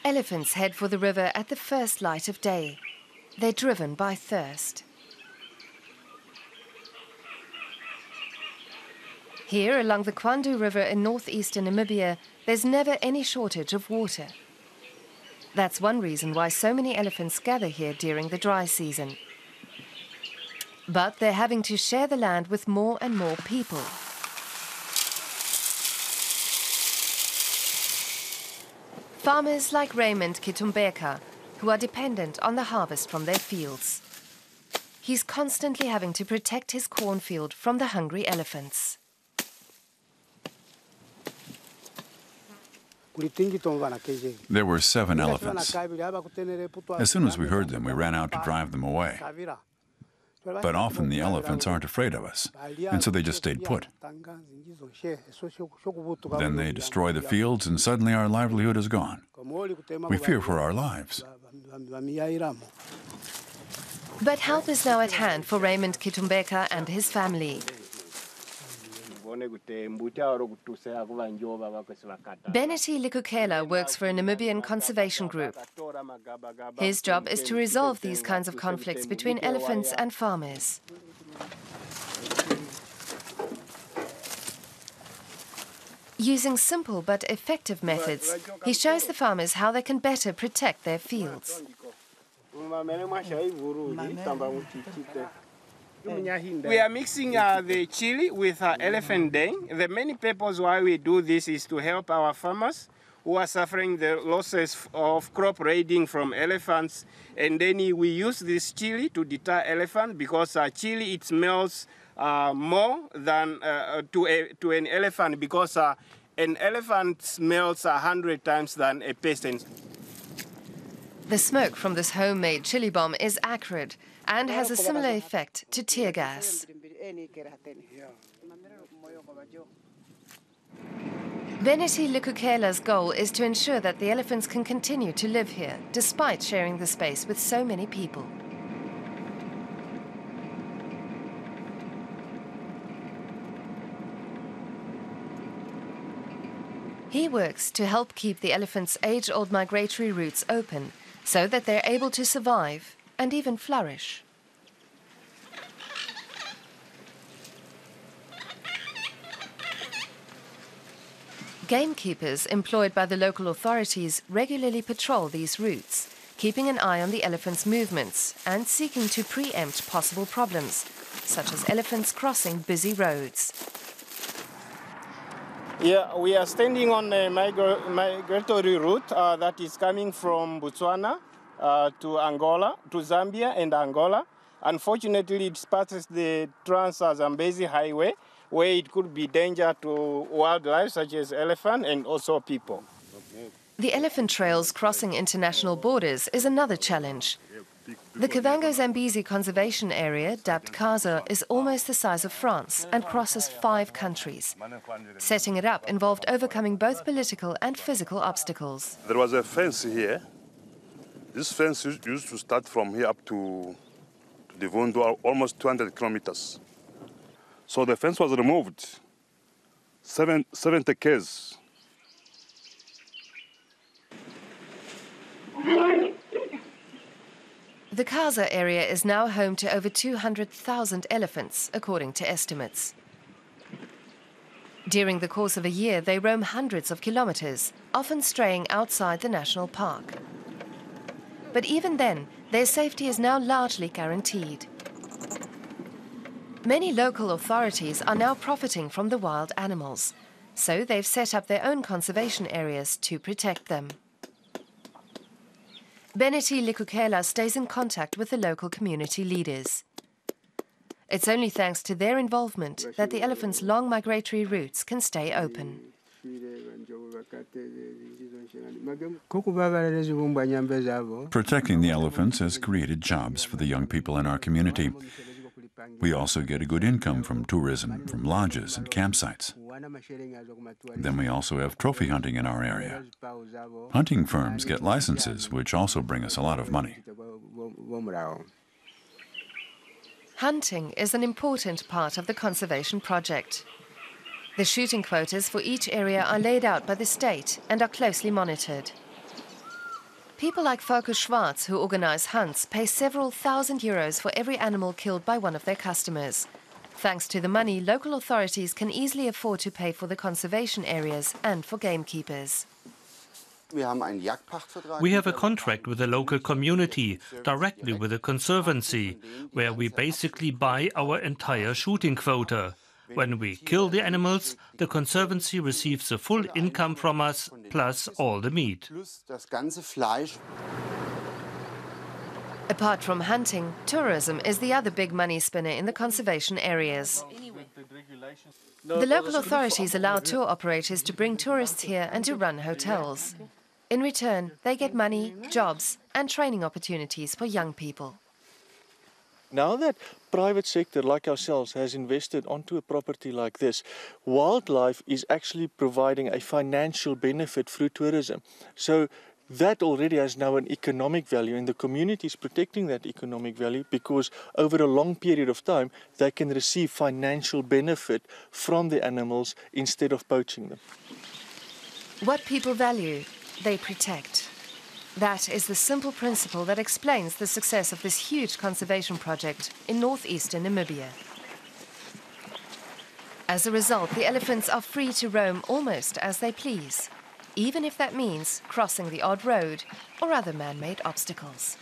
Elephants head for the river at the first light of day. They're driven by thirst. Here, along the Kwandu River in northeastern Namibia, there's never any shortage of water. That's one reason why so many elephants gather here during the dry season. But they're having to share the land with more and more people. Farmers like Raymond Kitumbeka, who are dependent on the harvest from their fields. He's constantly having to protect his cornfield from the hungry elephants. There were 7 elephants. As soon as we heard them, we ran out to drive them away. But often the elephants aren't afraid of us, and so they just stayed put. Then they destroy the fields, and suddenly our livelihood is gone. We fear for our lives. But help is now at hand for Raymond Kitumbeka and his family. Beneti Likukela works for a Namibian conservation group. His job is to resolve these kinds of conflicts between elephants and farmers. Using simple but effective methods, he shows the farmers how they can better protect their fields. We are mixing the chili with elephant dung. The main purpose why we do this is to help our farmers who are suffering the losses of crop raiding from elephants. And then we use this chili to deter elephant because chili, it smells more than to an elephant, because an elephant smells 100 times than a person. The smoke from this homemade chili bomb is acrid and has a similar effect to tear gas. Beneti Likukela's goal is to ensure that the elephants can continue to live here, despite sharing the space with so many people. He works to help keep the elephants' age-old migratory routes open, so that they're able to survive and even flourish. Gamekeepers employed by the local authorities regularly patrol these routes, keeping an eye on the elephants' movements and seeking to preempt possible problems, such as elephants crossing busy roads. Yeah, we are standing on a migratory route that is coming from Botswana to Angola, to Zambia and Angola. Unfortunately, it passes the Trans-Zambezi Highway, where it could be danger to wildlife such as elephant and also people. The elephant trails crossing international borders is another challenge. The Kavango-Zambezi Conservation Area, dubbed Kaza, is almost the size of France and crosses 5 countries. Setting it up involved overcoming both political and physical obstacles. There was a fence here. This fence used to start from here up to Devonto, almost 200 kilometers. So the fence was removed, 70 k's. The Kaza area is now home to over 200,000 elephants, according to estimates. During the course of a year, they roam hundreds of kilometers, often straying outside the national park. But even then, their safety is now largely guaranteed. Many local authorities are now profiting from the wild animals, so they've set up their own conservation areas to protect them. Beneti Likukela stays in contact with the local community leaders. It's only thanks to their involvement that the elephants' long migratory routes can stay open. Protecting the elephants has created jobs for the young people in our community. We also get a good income from tourism, from lodges and campsites. Then we also have trophy hunting in our area. Hunting firms get licenses, which also bring us a lot of money. Hunting is an important part of the conservation project. The shooting quotas for each area are laid out by the state and are closely monitored. People like Focus Schwarz, who organize hunts, pay several €1,000 for every animal killed by one of their customers. Thanks to the money, local authorities can easily afford to pay for the conservation areas and for gamekeepers. We have a contract with the local community, directly with the Conservancy, where we basically buy our entire shooting quota. When we kill the animals, the Conservancy receives the full income from us, plus all the meat. Apart from hunting, tourism is the other big money spinner in the conservation areas. The local authorities allow tour operators to bring tourists here and to run hotels. In return, they get money, jobs and training opportunities for young people. Now that private sector like ourselves has invested onto a property like this, wildlife is actually providing a financial benefit through tourism. So that already has now an economic value, and the community is protecting that economic value because over a long period of time they can receive financial benefit from the animals instead of poaching them. What people value, they protect. That is the simple principle that explains the success of this huge conservation project in northeastern Namibia. As a result, the elephants are free to roam almost as they please, even if that means crossing the odd road or other man-made obstacles.